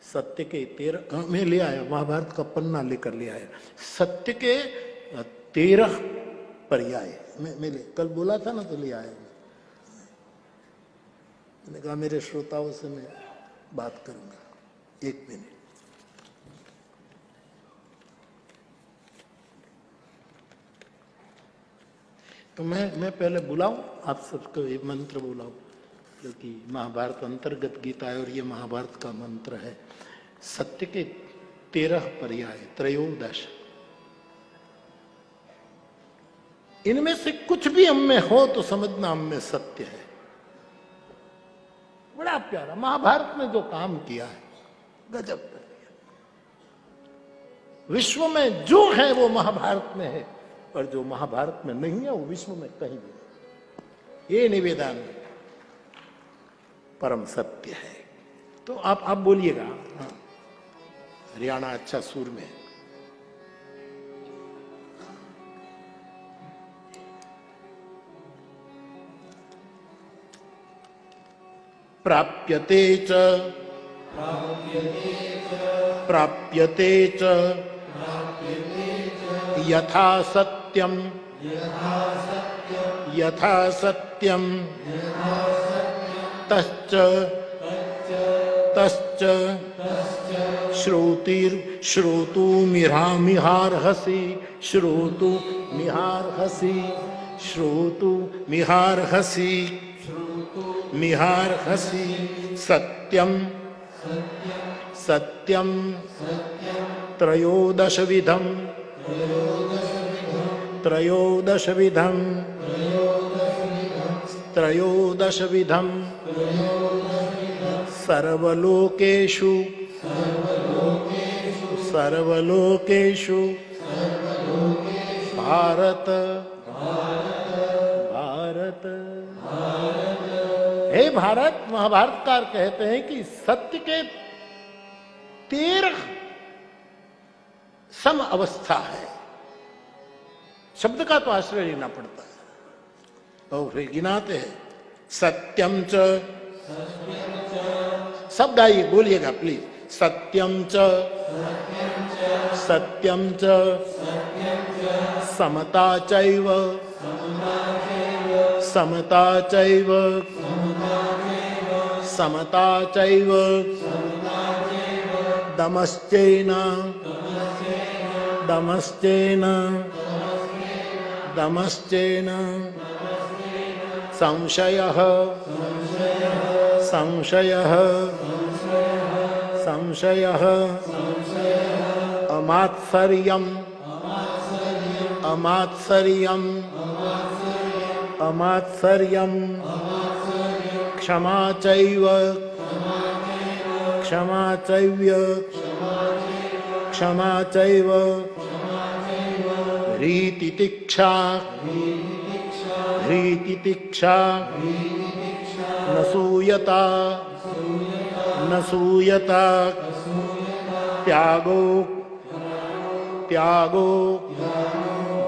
सत्य के 13 में ले आया, महाभारत का पन्ना लेकर ले आया। सत्य के 13 पर्याय मैं कल बोला था ना, तो ले आया। मैंने कहा मेरे श्रोताओं से मैं बात करूंगा, 1 मिनट। तो मैं पहले बुलाऊं आप सबको, ये मंत्र बुलाऊं, क्योंकि महाभारत अंतर्गत गीता है और ये महाभारत का मंत्र है। सत्य के 13 पर्याय, 13। इनमें से कुछ भी हम में हो तो समझना हम में सत्य है। बड़ा प्यारा महाभारत ने जो काम किया है, गजब कर दिया। विश्व में जो है वो महाभारत में है, और जो महाभारत में नहीं है वो विश्व में कहीं भी नहीं। ये निवेदन परम सत्य है। तो आप बोलिएगा। हाँ, हरियाणा अच्छा सुर में। प्राप्यते च यथा सत्यम तश्च श्रोतुमिहार्हसि सत्यम त्रयोदशविधम सर्वलोकेषु भारत। हे भारत, महाभारतकार कहते हैं कि सत्य के 13 सम अवस्था है। शब्द का तो आश्रय लेना पड़ता है, और फिर गिनाते हैं। सत्यम च, सब गाइए, बोलिएगा प्लीज। सत्यम च समता चैव दमश्चेन संशयः अमात्सर्यम् क्षमा चैव रीतितिक्षा न सूयता त्यागो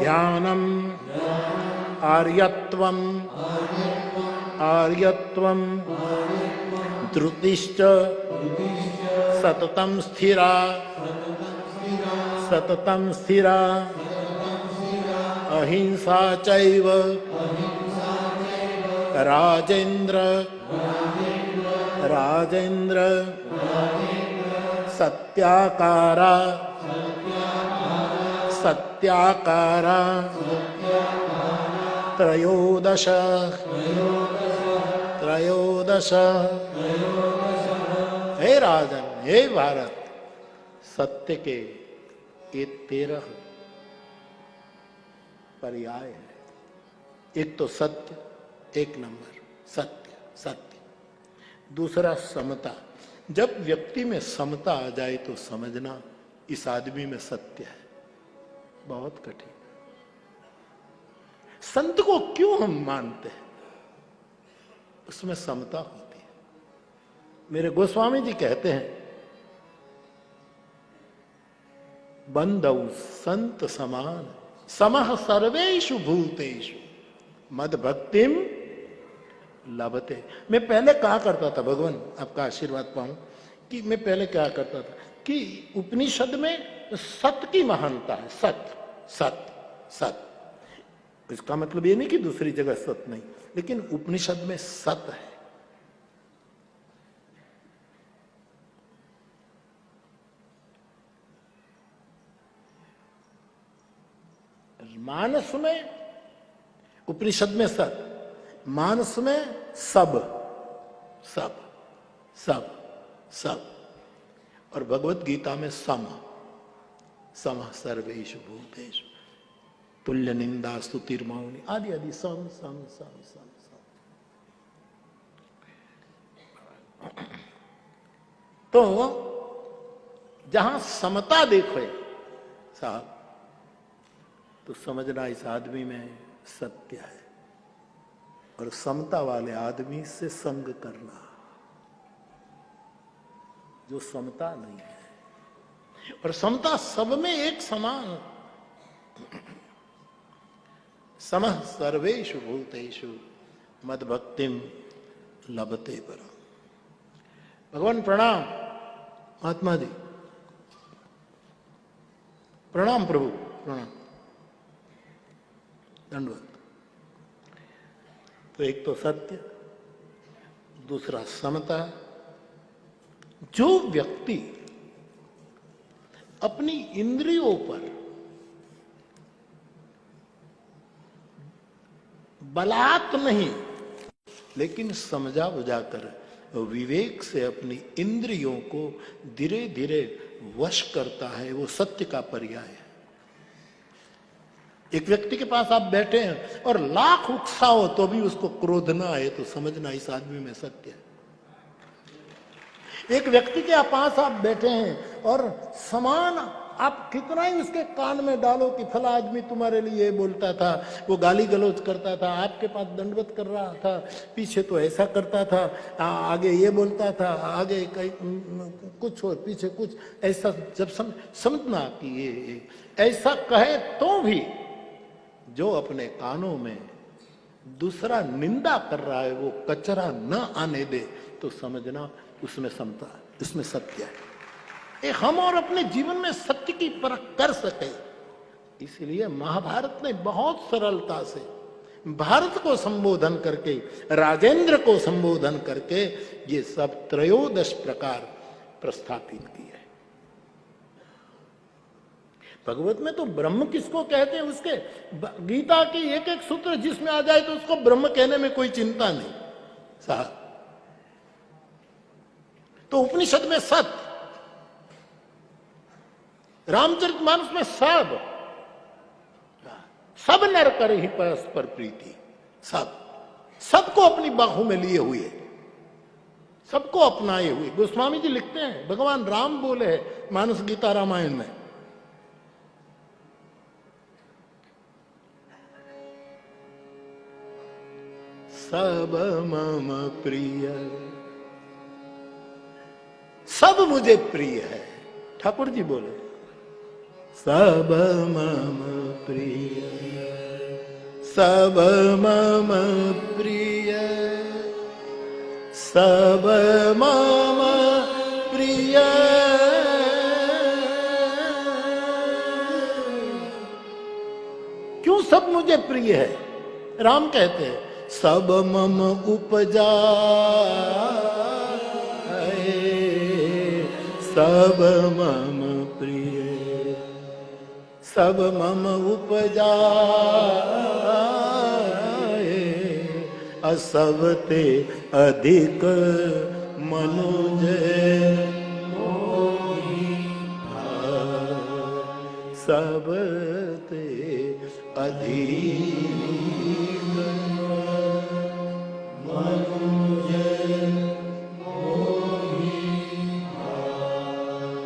ध्यानम आर्यत्वम धृतिश्च सततं स्थिरा अहिंसा चैव राजेन्द्र सत्याकारा त्रयोदश। हे राजन, हे भारत, सत्य के ये 13 पर्याय है। एक तो सत्य, 1 नंबर सत्य। दूसरा समता। जब व्यक्ति में समता आ जाए तो समझना इस आदमी में सत्य है। बहुत कठिन। संत को क्यों हम मानते हैं? उसमें समता होती है। मेरे गोस्वामी जी कहते हैं, बंधौ संत समान समः सर्वेषु भूतेषु मद भक्तिम लभते। मैं पहले कहा करता था, भगवान आपका आशीर्वाद पाऊं, कि मैं पहले क्या करता था कि उपनिषद में सत्य की महानता है, सत्य सत्य सत्य। इसका मतलब ये नहीं कि दूसरी जगह सत्य नहीं, लेकिन उपनिषद में सत्य है। मानस में, उपनिषद में सत्य, मानस में सब सब सब सब, और भगवत गीता में सम सम सर्वेषु भूतेषु तुल्य निंदा स्तुतिर्मौनि आदि आदि सम सम सम सम सम। तो जहां समता देखो साहब, तो समझना इस आदमी में सत्य है, और समता वाले आदमी से संग करना जो समता नहीं है। और समता सब में एक समान, समः सर्वेषु भूतेषु मद भक्तिम लभते परम। भगवान प्रणाम। महात्मा जी प्रणाम। प्रभु प्रणाम, दंडवत। तो एक तो सत्य, दूसरा समता। जो व्यक्ति अपनी इंद्रियों पर बलात् नहीं, लेकिन समझा बुझाकर विवेक से अपनी इंद्रियों को धीरे धीरे वश करता है, वो सत्य का पर्याय है। एक व्यक्ति के पास आप बैठे हैं और लाख उकसाओ तो भी उसको क्रोध ना आए, तो समझना इस आदमी में सत्य है। एक व्यक्ति के पास आप बैठे हैं और समान आप कितना ही उसके कान में डालो कि फला आदमी तुम्हारे लिए ये बोलता था, वो गाली गलौज करता था, आपके पास दंडवत कर रहा था, पीछे तो ऐसा करता था, आगे ये बोलता था, आगे कहीं कुछ और पीछे कुछ ऐसा, जब समझना कि ये ऐसा कहे तो भी जो अपने कानों में दूसरा निंदा कर रहा है वो कचरा न आने दे, तो समझना उसमें समता, उसमें सत्य है। हम और अपने जीवन में सत्य की परख कर सके, इसलिए महाभारत ने बहुत सरलता से भारत को संबोधन करके, राजेंद्र को संबोधन करके ये सब 13 प्रकार प्रस्थापित किए। भगवत में तो ब्रह्म किसको कहते हैं, उसके गीता की एक एक सूत्र जिसमें आ जाए तो उसको ब्रह्म कहने में कोई चिंता नहीं साहब। तो उपनिषद में सत्य, रामचरितमानस में सब सब नर कर ही परस्पर प्रीति, सब सबको अपनी बाहों में लिए हुए, सबको अपनाए हुए। गोस्वामी जी लिखते हैं, भगवान राम बोले हैं मानस गीता रामायण में, सब मम प्रिय, सब मुझे प्रिय है। ठाकुर जी बोले सब मम प्रिय, सब मम प्रिय, सब मम प्रिय। क्यों सब मुझे प्रिय है? राम कहते हैं सब मम उपजा, सब मम प्रिय, सब मम उपजा, असवते अधिक मनुज मोहि, सबते अधिक मनुज मोहि।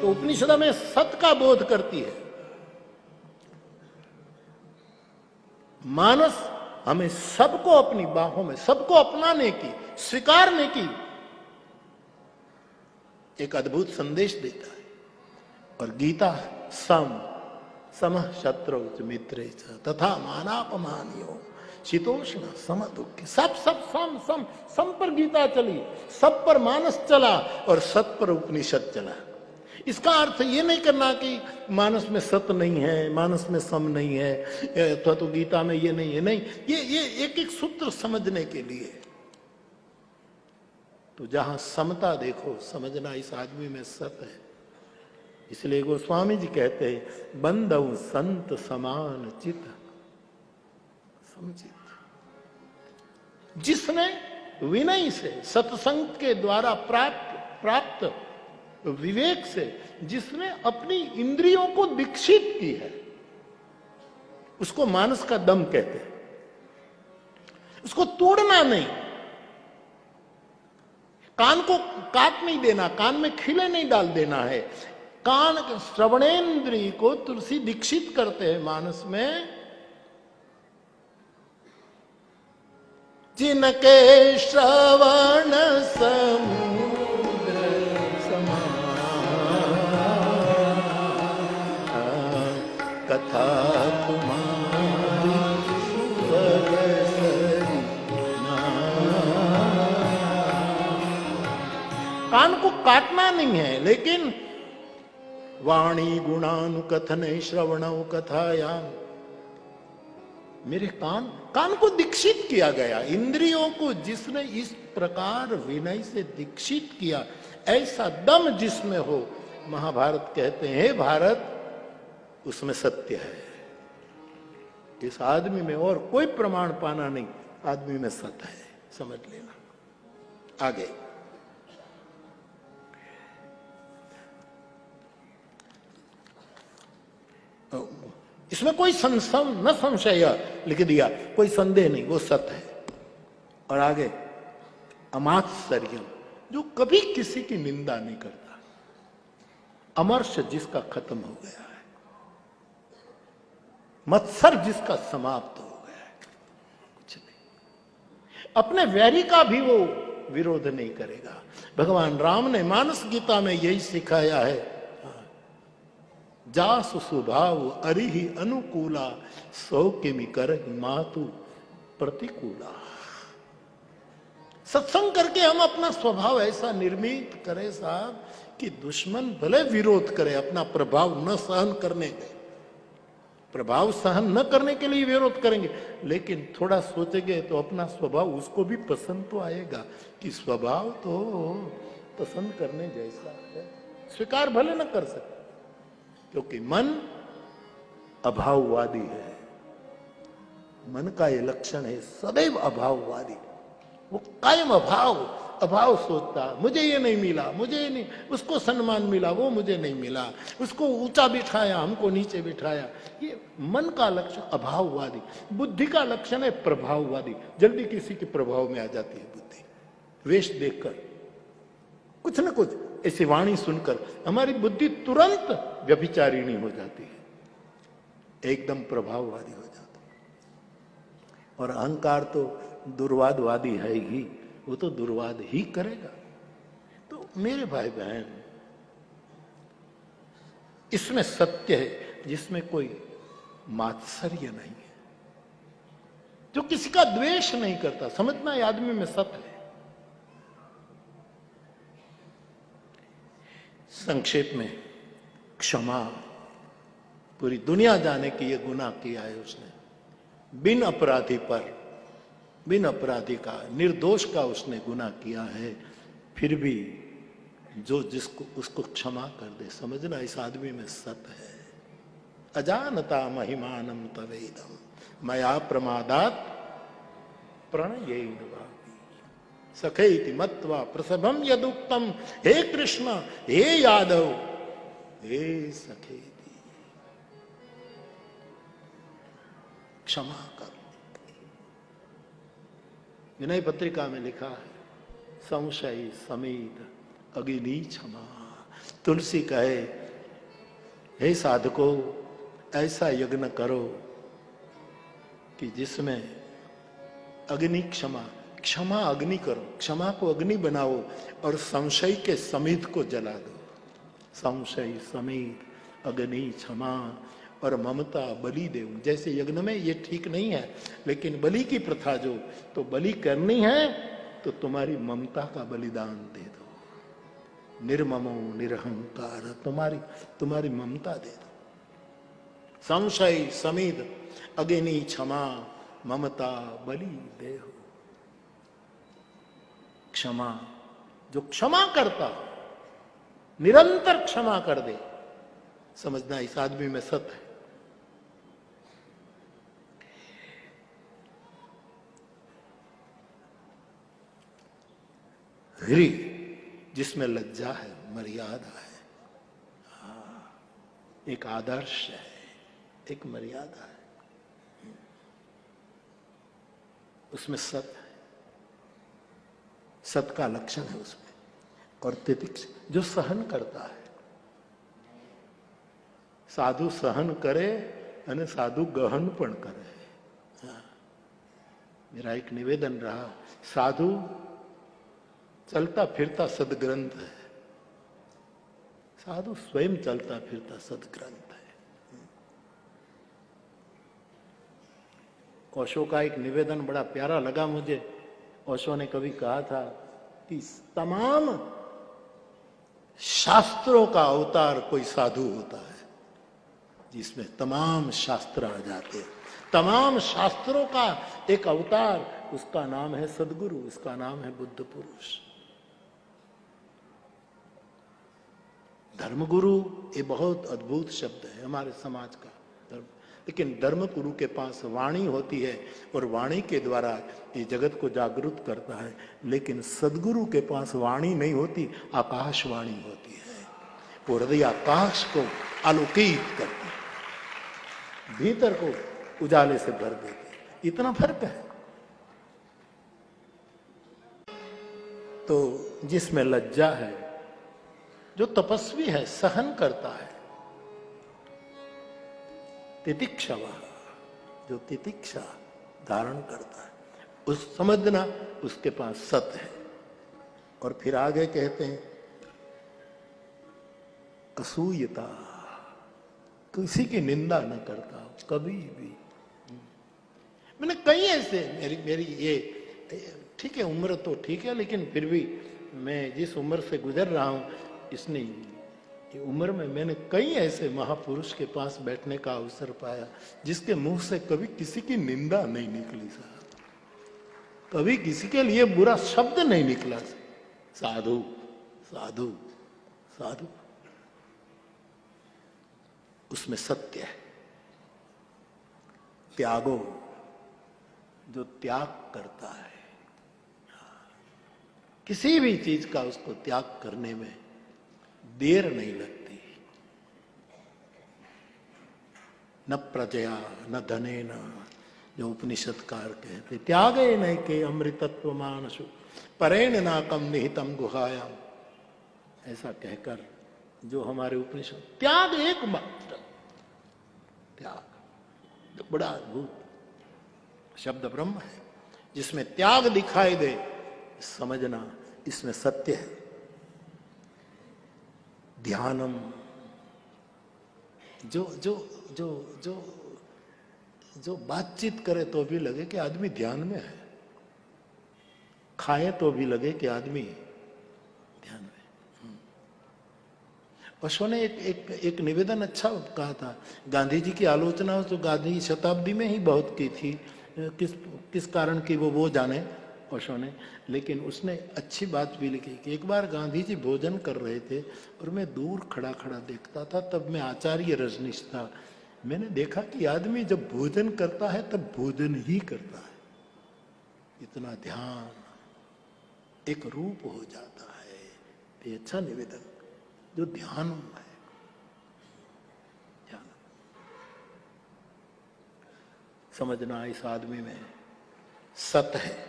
तो उपनिषद में सत्य का बोध करती है। मानस हमें सबको अपनी बाहों में, सबको अपनाने की, स्वीकारने की एक अद्भुत संदेश देता है। और गीता सम समः शत्रौ च मित्रे च तथा मानापमानियो शीतोष्ण सम दुख, सब सब सम सम सम पर गीता चली, सब पर मानस चला और सत पर उपनिषद चला। इसका अर्थ ये नहीं करना कि मानस में सत नहीं है, मानस में सम नहीं है, अथवा तो गीता में ये नहीं है, नहीं, ये एक एक सूत्र समझने के लिए। तो जहां समता देखो, समझना इस आदमी में सत है। इसलिए गोस्वामी जी कहते हैं, बंधु संत समान चित समचित। जिसने विनय से, सत्संग के द्वारा प्राप्त विवेक से, जिसने अपनी इंद्रियों को दीक्षित की है, उसको मानस का दम कहते हैं। उसको तोड़ना नहीं, कान को काट नहीं देना, कान में खिले नहीं डाल देना है। कान श्रवणेन्द्रिय को तुलसी दीक्षित करते हैं मानस में। जिनके श्रवण समुद्र समान, कथा तुम्हारी कान को काटना नहीं है, लेकिन वाणी गुणानुकथन श्रवण कथायाम, मेरे कान को दीक्षित किया गया। इंद्रियों को जिसने इस प्रकार विनय से दीक्षित किया, ऐसा दम जिसमें हो, महाभारत कहते हैं, हे भारत, उसमें सत्य है। इस आदमी में और कोई प्रमाण पाना नहीं, आदमी में सत्य है, समझ लेना। आगे इसमें कोई न संशय लिख दिया, कोई संदेह नहीं, वो सत्य है। और आगे अमात्सर्यम, जो कभी किसी की निंदा नहीं करता, अमर्ष जिसका खत्म हो गया है, मत्सर जिसका समाप्त हो गया है, कुछ नहीं, अपने वैरी का भी वो विरोध नहीं करेगा। भगवान राम ने मानस गीता में यही सिखाया है, जासु स्वभाव अरिहि अनुकूला, सौ किमि करहि मातु प्रतिकूला। सत्संग करके हम अपना स्वभाव ऐसा निर्मित करें साहब कि दुश्मन भले विरोध करे, अपना प्रभाव न सहन करने दे। प्रभाव सहन न करने के लिए विरोध करेंगे, लेकिन थोड़ा सोचेंगे तो अपना स्वभाव उसको भी पसंद तो आएगा कि स्वभाव तो पसंद करने जैसा है। स्वीकार भले न कर सकते, क्योंकि मन अभाववादी है। मन का ये लक्षण है, सदैव अभाववादी। वो कायम अभाव सोचता, मुझे ये नहीं मिला, मुझे ये नहीं, उसको सम्मान मिला, वो मुझे नहीं मिला, उसको ऊंचा बिठाया, हमको नीचे बिठाया। ये मन का लक्षण अभाववादी। बुद्धि का लक्षण है प्रभाववादी, जल्दी किसी के प्रभाव में आ जाती है बुद्धि। वेश देखकर, कुछ न कुछ ऐसी वाणी सुनकर हमारी बुद्धि तुरंत व्यभिचारिणी हो जाती है, एकदम प्रभाववादी हो जाती है। और अहंकार तो दुर्वादवादी है ही, वो तो दुर्वाद ही करेगा। तो मेरे भाई बहन, इसमें सत्य है जिसमें कोई मात्सर्य नहीं है, जो किसी का द्वेष नहीं करता, समझना ये आदमी में सत्य है। संक्षेप में क्षमा, पूरी दुनिया जाने की ये गुनाह किया है उसने, बिन अपराधी पर, बिन अपराधी का, निर्दोष का उसने गुनाह किया है, फिर भी जो जिसको उसको क्षमा कर दे, समझना इस आदमी में सत्य है। अजानता महिमानम तवेदम मया प्रमादात प्रणयेन भावी सखेति मत्वा प्रसभम यदुक्तम, हे कृष्ण, हे यादव, हे सखेति, क्षमा कर। विनय पत्रिका में लिखा है, संशय समेत अग्नि क्षमा। तुलसी कहे, हे साधको, ऐसा यज्ञ करो कि जिसमें अग्नि क्षमा, क्षमा अग्नि करो, क्षमा को अग्नि बनाओ और संशय के समीत को जला दो। संशय समीत अग्नि क्षमा, और ममता बलि देव। जैसे यज्ञ में ये ठीक नहीं है, लेकिन बलि की प्रथा जो, तो बलि करनी है तो तुम्हारी ममता का बलिदान दे दो। निर्ममो निरहंकार, तुम्हारी ममता दे दो। संशय समिद अग्नि क्षमा ममता बलि देहो। क्षमा, जो क्षमा करता निरंतर क्षमा कर दे, समझना इस आदमी में सत है। हृ, जिसमें लज्जा है, मर्यादा है, एक आदर्श है, एक मर्यादा है, उसमें सत है, सत का लक्षण है उसमें। और तितिक्ष, जो सहन करता है। साधु सहन करे અને साधु गहन पण करे। मेरा एक निवेदन रहा, साधु चलता फिरता सदग्रंथ है, साधु स्वयं चलता फिरता सदग्रंथ है। ओशो का एक निवेदन बड़ा प्यारा लगा मुझे। ओशो ने कभी कहा था कि तमाम शास्त्रों का अवतार कोई साधु होता है, जिसमें तमाम शास्त्र आ जाते हैं। तमाम शास्त्रों का एक अवतार, उसका नाम है सदगुरु, उसका नाम है बुद्ध पुरुष। धर्मगुरु ये बहुत अद्भुत शब्द है हमारे समाज का धर्म, लेकिन धर्मगुरु के पास वाणी होती है और वाणी के द्वारा ये जगत को जागरूक करता है। लेकिन सदगुरु के पास वाणी नहीं होती, आकाशवाणी होती है। वो हृदय आकाश को आलोकित करती है, भीतर को उजाले से भर देती है। इतना फर्क है। तो जिसमें लज्जा है, जो तपस्वी है, सहन करता है। तितिक्षवा, जो तितिक्षा धारण करता है, उस समझना उसके पास सत है। और फिर आगे कहते हैं असूयता, किसी की निंदा न करता कभी भी। मैंने कई ऐसे, मेरी ये ठीक है, उम्र तो ठीक है, लेकिन फिर भी मैं जिस उम्र से गुजर रहा हूं, इसने ये उम्र में मैंने कई ऐसे महापुरुष के पास बैठने का अवसर पाया जिसके मुंह से कभी किसी की निंदा नहीं निकली साहब, कभी किसी के लिए बुरा शब्द नहीं निकला। साधु साधु साधु, उसमें सत्य है। त्यागो, जो त्याग करता है, किसी भी चीज का उसको त्याग करने में देर नहीं लगती। न प्रजया न धने न, जो उपनिषदकार कहते, त्यागे नहीं के अमृतत्व मानसु परेण नाकम निहितम गुहायाम। ऐसा कहकर जो हमारे उपनिषद, त्याग एकमात्र त्याग, जो बड़ा अद्भुत शब्द ब्रह्म है, जिसमें त्याग दिखाई दे, समझना इसमें सत्य है। ध्यानम, जो जो जो जो जो बातचीत करे तो भी लगे कि आदमी ध्यान में है, खाए तो भी लगे कि आदमी ध्यान में। ओशो ने एक निवेदन अच्छा कहा था, गांधी जी की आलोचना तो गांधी शताब्दी में ही बहुत की थी, किस कारण की वो जाने ओशो ने, लेकिन उसने अच्छी बात भी लिखी कि एक बार गांधी जी भोजन कर रहे थे और मैं दूर खड़ा खड़ा देखता था, तब मैं आचार्य रजनीश था। मैंने देखा कि आदमी जब भोजन करता है तब भोजन ही करता है, इतना ध्यान एक रूप हो जाता है। ये अच्छा निवेदन, जो ध्यान है, ध्यान समझना इस आदमी में सत है।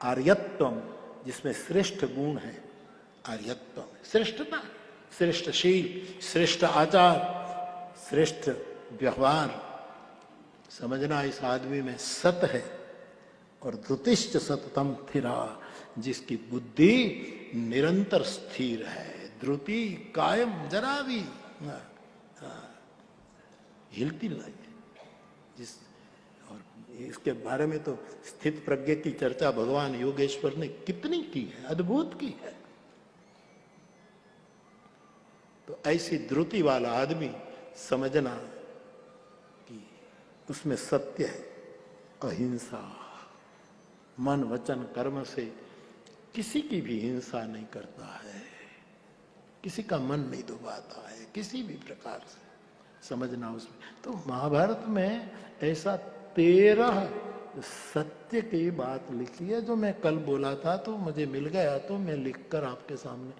आर्यत्वम, जिसमें श्रेष्ठ गुण है, आर्यत्वम श्रेष्ठता, श्रेष्ठ शील, श्रेष्ठ आचार, श्रेष्ठ व्यवहार, समझना इस आदमी में सत है। और धृतिश्च सततम स्थिरा, जिसकी बुद्धि निरंतर स्थिर है, धृति कायम जरा भी हिलती नहीं है। जिस और इसके बारे में तो स्थित प्रज्ञ की चर्चा भगवान योगेश्वर ने कितनी की है, अद्भुत की है। तो ऐसी द्रुति वाला आदमी समझना कि उसमें सत्य है, अहिंसा, मन वचन कर्म से किसी की भी हिंसा नहीं करता है, किसी का मन नहीं दुबाता है किसी भी प्रकार से, समझना उसमें। तो महाभारत में ऐसा 13 सत्य की बात लिखी है जो मैं कल बोला था, तो मुझे मिल गया तो मैं लिखकर आपके सामने